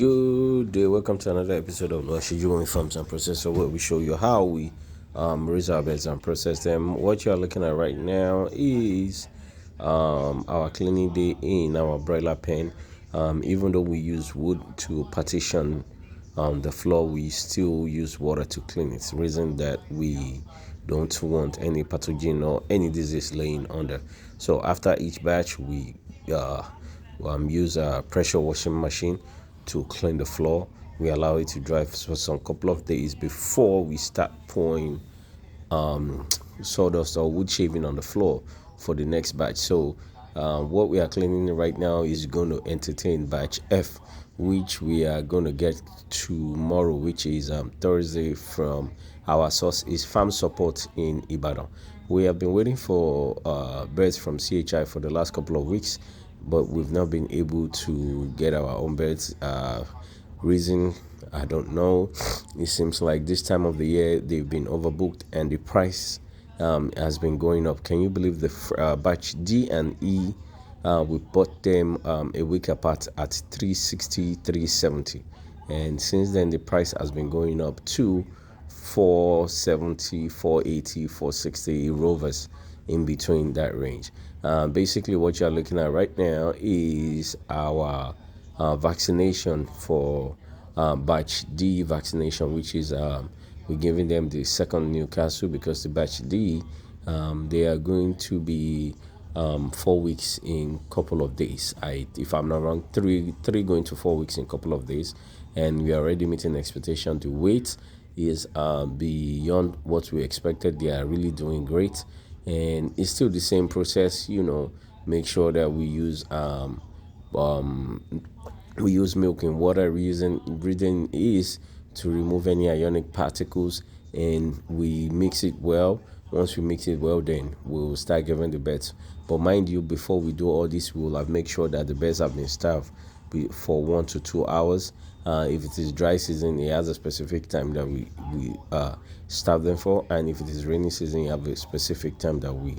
Good day, welcome to another episode of Lashijuwami Farms and Processor, where we show you how we raise our beds and process them. What you are looking at right now is our cleaning day in our broiler pen. Even though we use wood to partition the floor, we still use water to clean it. Reason that we don't want any pathogen or any disease laying under. So after each batch, we use a pressure washing machine to clean the floor. We allow it to dry for some couple of days before we start pouring sawdust or wood shaving on the floor for the next batch. So what we are cleaning right now is going to entertain batch F, which we are going to get tomorrow, which is Thursday. From our source is Farm Support in Ibadan. We have been waiting for birds from CHI for the last couple of weeks, but we've not been able to get our own birds. Reason, I don't know. It seems like this time of the year they've been overbooked and the price has been going up. Can you believe the batch D and E? We bought them a week apart at 360, 370, and since then the price has been going up to 470, 480, 460 rovers in between that range. Basically, what you're looking at right now is our vaccination for batch D vaccination, which is we're giving them the second Newcastle, because the batch D they are going to be 4 weeks in couple of days. If I'm not wrong, three going to 4 weeks in couple of days, and we are already meeting expectation. The weight is beyond what we expected. They are really doing great, and it's still the same process. Make sure that we use milk and water. Reason ingredient is to remove any ionic particles, and we mix it well. Once we mix it well, then we'll start giving the birds. But mind you, before we do all this, we'll have make sure that the birds have been starved for 1 to 2 hours. If it is dry season, it has a specific time that we starve them for, and if it is rainy season, you have a specific time that we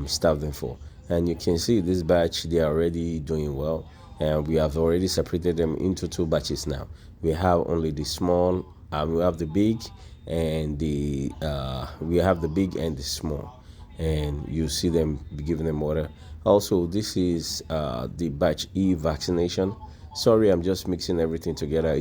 starve them for. And you can see this batch, they are already doing well, and we have already separated them into 2 batches now. We have only the small, we have the big, and the small, and you see them giving them water. Also, this is the batch E vaccination. Sorry, I'm just mixing everything together.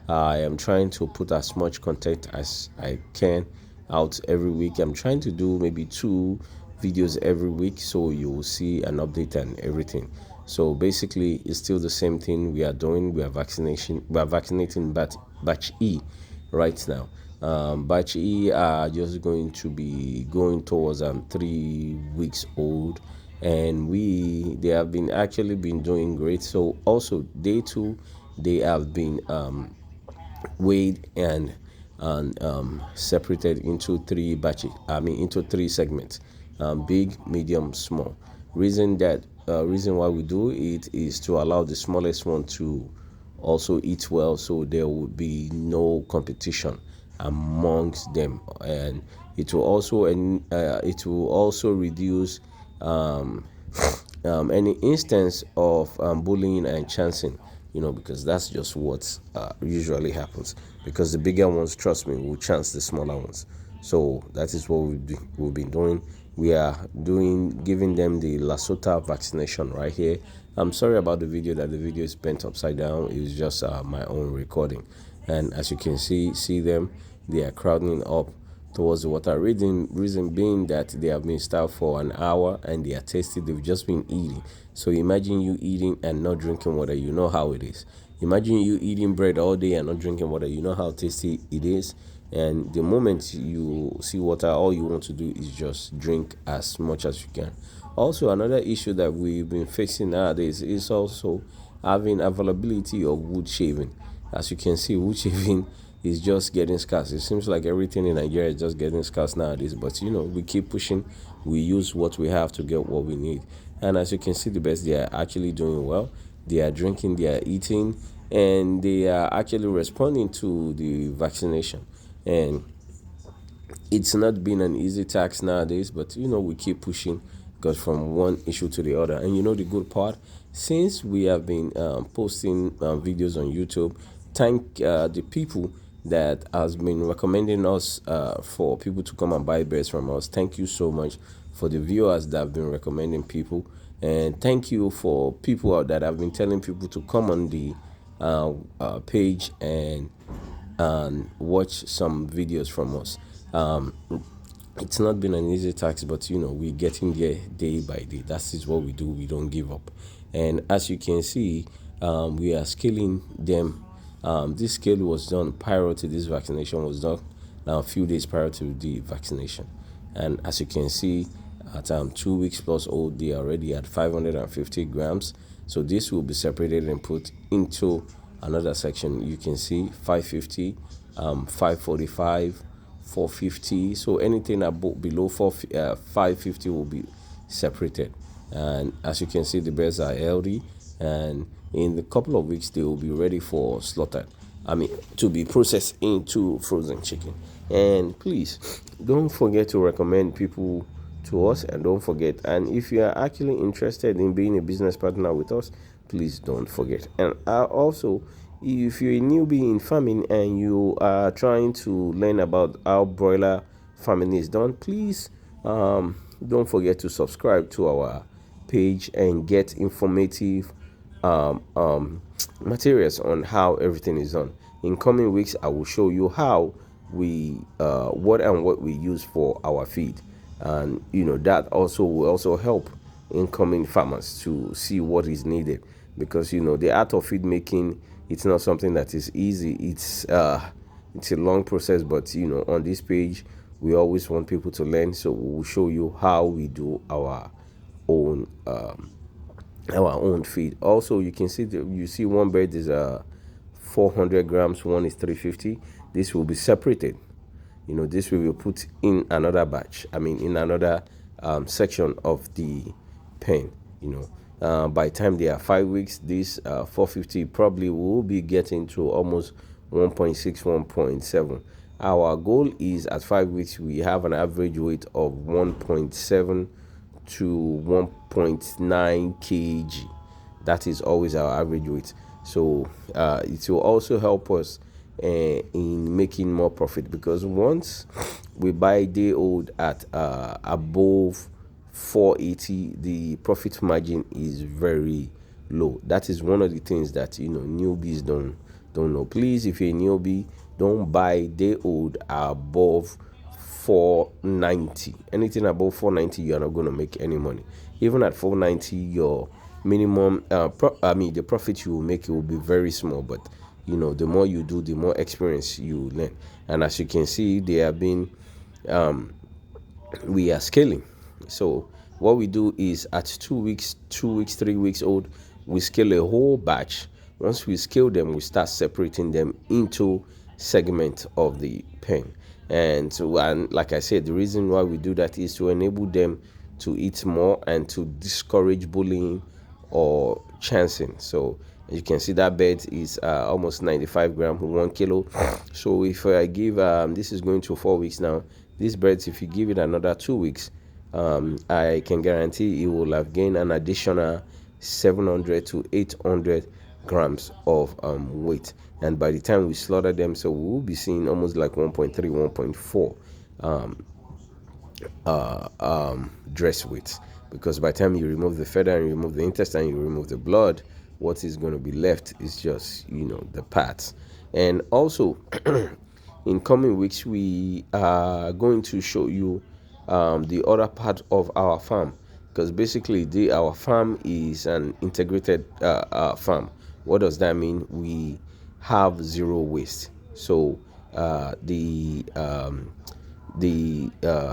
I am trying to put as much content as I can out every week. I'm trying to do maybe 2 videos every week, so you will see an update and everything. So basically, it's still the same thing we are doing. We are vaccinating batch E right now. Batch E are just going to be going towards 3 weeks old, and they have been actually been doing great. So also day 2, they have been weighed and separated into 3 batches. Into 3 segments: big, medium, small. Reason why we do it is to allow the smallest one to also eat well, so there will be no competition amongst them, and it will also reduce any instance of bullying and chancing, because that's just what usually happens, because the bigger ones, trust me, will chance the smaller ones. So that is what we've been doing. We are giving them the Lasota vaccination right here. I'm sorry about the video is bent upside down. It was just my own recording, and as you can see them, they are crowding up towards the water. Reason being that they have been starved for an hour and they are tasty. They've just been eating. So imagine you eating and not drinking water. You know how it is. Imagine you eating bread all day and not drinking water. You know how tasty it is. And the moment you see water, all you want to do is just drink as much as you can. Also, another issue that we've been facing nowadays is also having availability of wood shaving. As you can see, wood shaving is just getting scarce. It seems like everything in Nigeria is just getting scarce nowadays. But we keep pushing. We use what we have to get what we need. And as you can see, the birds, they are actually doing well. They are drinking, they are eating, and they are actually responding to the vaccination. And it's not been an easy task nowadays, but we keep pushing, because from one issue to the other. And the good part since we have been posting videos on YouTube, thank the people that has been recommending us for people to come and buy birds from us. Thank you so much for the viewers that have been recommending people, and thank you for people that have been telling people to come on the page and watch some videos from us. It's not been an easy task, but we're getting there day by day. That is what we do. We don't give up. And as you can see, we are scaling them. This scale was done prior to this vaccination, was done a few days prior to the vaccination. And as you can see, at 2 weeks plus old, they are already at 550 grams. So this will be separated and put into another section. You can see 550, 545, 450. So anything above below 550 will be separated. And as you can see, the birds are healthy, and in a couple of weeks they will be ready for slaughter. I mean, to be processed into frozen chicken. And please don't forget to recommend people to us, and don't forget, and if you are actually interested in being a business partner with us, please don't forget. And also, if you're a newbie in farming and you are trying to learn about how broiler farming is done, please don't forget to subscribe to our page and get informative materials on how everything is done. In coming weeks, I will show you how we what we use for our feed, and that also will also help incoming farmers to see what is needed, because the art of feed making, it's not something that is easy. It's a long process, but on this page we always want people to learn, so we will show you how we do own our own feed. Also, you can see you see one bird is 400 grams, one is 350. This will be separated. This will be put in another batch, in another section of the pen. By the time they are 5 weeks, this 450 probably will be getting to almost 1.6, 1.7. Our goal is at 5 weeks we have an average weight of 1.7 to 1.9 kg. That is always our average weight. So it will also help us in making more profit, because once we buy day old at above 480, the profit margin is very low. That is one of the things that newbies don't know. Please, if you're a newbie, don't buy day old above 490. Anything above 490, you are not going to make any money. Even at 490, your minimum the profit you will make, it will be very small. But the more you do, the more experience you learn. And as you can see, they have been we are scaling. So what we do is at 2 weeks, 3 weeks old, we scale a whole batch. Once we scale them, we start separating them into segments of the pen. And so, and like I said, the reason why we do that is to enable them to eat more and to discourage bullying or chancing. So as you can see, that bird is almost 95 grams, 1 kilo. So if I give this is going to 4 weeks now, these birds, if you give it another 2 weeks, I can guarantee it will have gained an additional 700 to 800 grams of weight. And by the time we slaughter them, so we will be seeing almost like 1.3, 1.4 dress weight, because by the time you remove the feather and you remove the intestine, you remove the blood, what is going to be left is just the parts. And also in coming weeks, we are going to show you the other part of our farm, because basically our farm is an integrated farm. What does that mean? We have zero waste. So the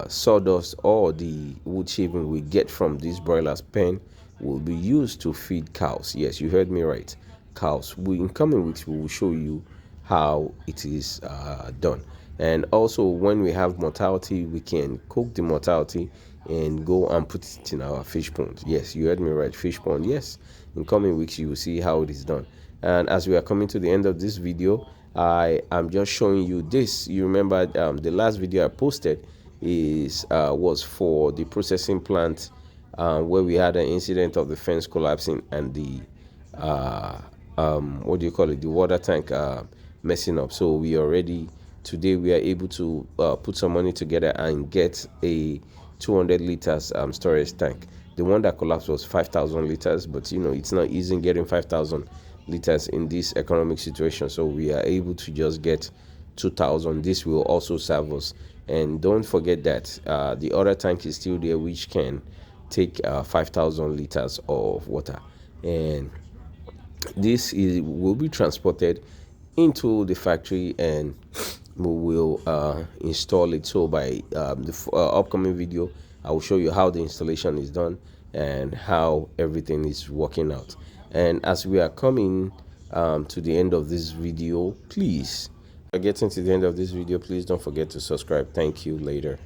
sawdust or the wood shaving we get from this broiler's pen will be used to feed cows. Yes, you heard me right, cows. In coming weeks, we will show you how it is done. And also, when we have mortality, we can cook the mortality and go and put it in our fish pond. Yes, you heard me right, fish pond. Yes, in coming weeks you will see how it is done. And as we are coming to the end of this video, I am just showing you this. You remember the last video I posted was for the processing plant where we had an incident of the fence collapsing and the what do you call it, the water tank messing up. So we already today we are able to put some money together and get a 200 liters storage tank. The one that collapsed was 5,000 liters, but it's not easy getting 5,000 liters in this economic situation. So we are able to just get 2,000. This will also serve us. And don't forget that the other tank is still there, which can take 5,000 liters of water. And this will be transported into the factory, and we will install it. So by the upcoming video, I will show you how the installation is done and how everything is working out. And as we are coming to the end of this video, please, getting to the end of this video, please don't forget to subscribe. Thank you. Later.